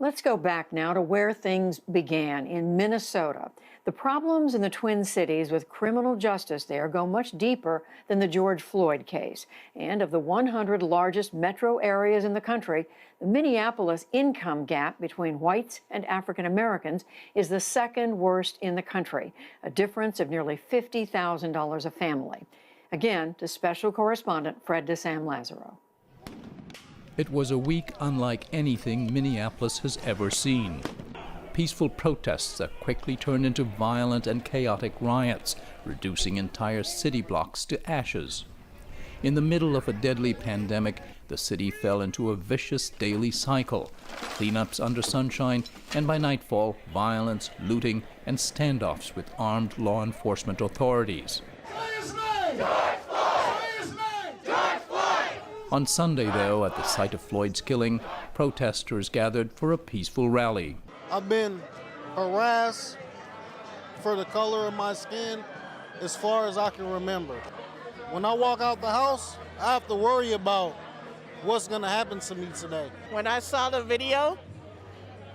Let's go back now to where things began in Minnesota. The problems in the Twin Cities with criminal justice there go much deeper than the George Floyd case. And of the 100 largest metro areas in the country, the Minneapolis income gap between whites and African Americans is the second worst in the country, a difference of nearly $50,000 a family. Again, to special correspondent Fred DeSam Lazaro. It was a week unlike anything Minneapolis has ever seen. Peaceful protests that quickly turned into violent and chaotic riots, reducing entire city blocks to ashes. In the middle of a deadly pandemic, the city fell into a vicious daily cycle. Cleanups under sunshine, and by nightfall, violence, looting, and standoffs with armed law enforcement authorities. On Sunday, though, at the site of Floyd's killing, protesters gathered for a peaceful rally. I've been harassed for the color of my skin as far as I can remember. When I walk out the house, I have to worry about what's going to happen to me today. When I saw the video,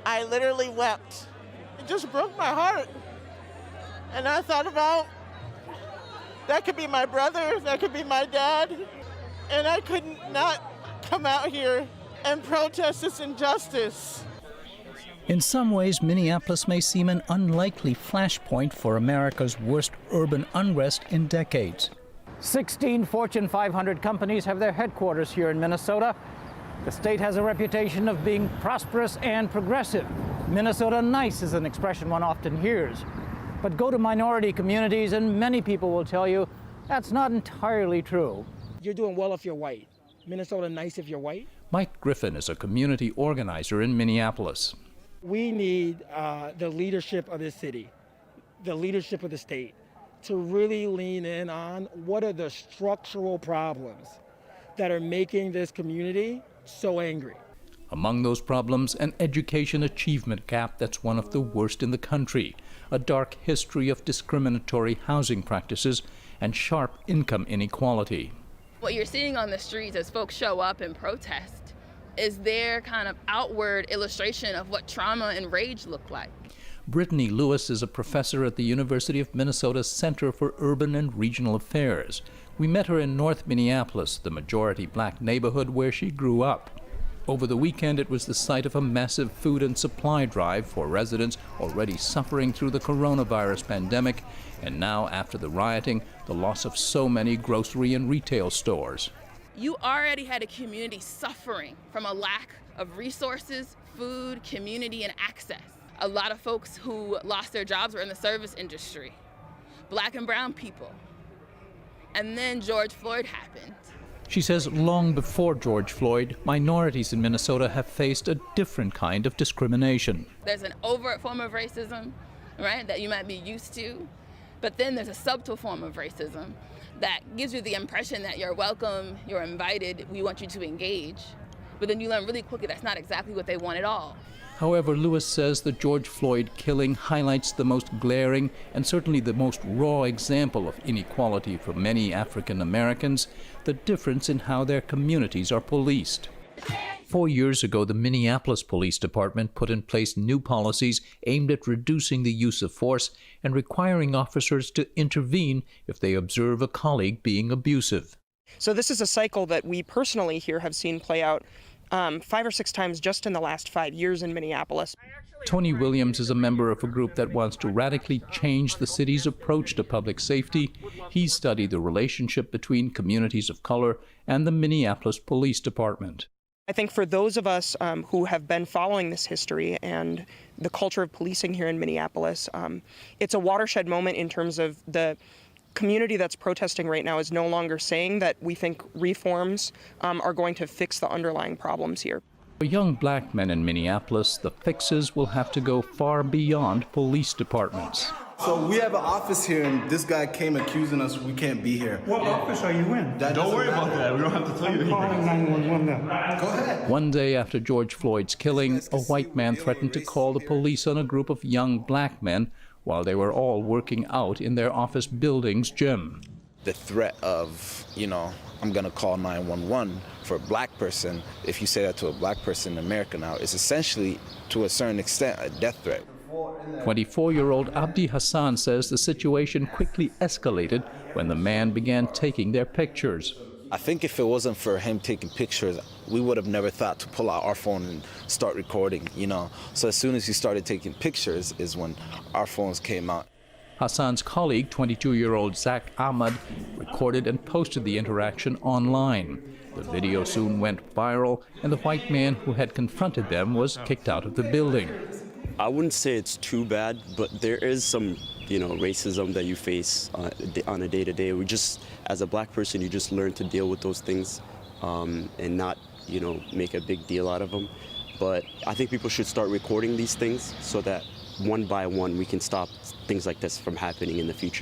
I literally wept. It just broke my heart. And I thought about, that could be my brother, that could be my dad. And I couldn't not come out here and protest this injustice. In some ways, Minneapolis may seem an unlikely flashpoint for America's worst urban unrest in decades. 16 Fortune 500 companies have their headquarters here in Minnesota. The state has a reputation of being prosperous and progressive. Minnesota nice is an expression one often hears. But go to minority communities and many people will tell you that's not entirely true. You're doing well if you're white. Minnesota nice if you're white. Mike Griffin is a community organizer in Minneapolis. We need the leadership of this city, the leadership of the state, to really lean in on what are the structural problems that are making this community so angry. Among those problems, an education achievement gap that's one of the worst in the country, a dark history of discriminatory housing practices, and sharp income inequality. What you're seeing on the streets as folks show up and protest is their kind of outward illustration of what trauma and rage look like. Brittany Lewis is a professor at the University of Minnesota's Center for Urban and Regional Affairs. We met her in North Minneapolis, the majority black neighborhood where she grew up. Over the weekend, it was the site of a massive food and supply drive for residents already suffering through the coronavirus pandemic, and now, after the rioting, the loss of so many grocery and retail stores. You already had a community suffering from a lack of resources, food, community, and access. A lot of folks who lost their jobs were in the service industry, black and brown people. And then George Floyd happened. She says long before George Floyd, minorities in Minnesota have faced a different kind of discrimination. There's an overt form of racism, right, that you might be used to, but then there's a subtle form of racism that gives you the impression that you're welcome, you're invited, we want you to engage. But then you learn really quickly that's not exactly what they want at all. However, Lewis says the George Floyd killing highlights the most glaring and certainly the most raw example of inequality for many African Americans, the difference in how their communities are policed. 4 years ago, the Minneapolis Police Department put in place new policies aimed at reducing the use of force and requiring officers to intervene if they observe a colleague being abusive. So this is a cycle that we personally here have seen play out 5 or 6 times just in the last 5 years in Minneapolis. Tony Williams is a member of a group that wants to radically change the city's approach to public safety. He studied the relationship between communities of color and the Minneapolis Police Department. I think for those of us who have been following this history and the culture of policing here in Minneapolis, it's a watershed moment in terms of the community that's protesting right now is no longer saying that we think reforms are going to fix the underlying problems here. For young black men in Minneapolis, the fixes will have to go far beyond police departments. So we have an office here, and this guy came accusing us we can't be here. What office are you in? Don't worry about that. We don't have to tell you anything. I'm calling 911 now. Go ahead. One day after George Floyd's killing, a white man threatened to call the police on a group of young black men while they were all working out in their office building's gym. The threat of, I'm gonna call 911 for a black person, if you say that to a black person in America now, is essentially, to a certain extent, a death threat. 24-year-old Abdi Hassan says the situation quickly escalated when the man began taking their pictures. I think if it wasn't for him taking pictures, we would have never thought to pull out our phone and start recording, So as soon as he started taking pictures is when our phones came out. Hassan's colleague, 22-year-old Zach Ahmad, recorded and posted the interaction online. The video soon went viral, and the white man who had confronted them was kicked out of the building. I wouldn't say it's too bad, but there is some, racism that you face on a day-to-day. As a black person, you just learn to deal with those things and not, make a big deal out of them. But I think people should start recording these things so that one by one we can stop things like this from happening in the future.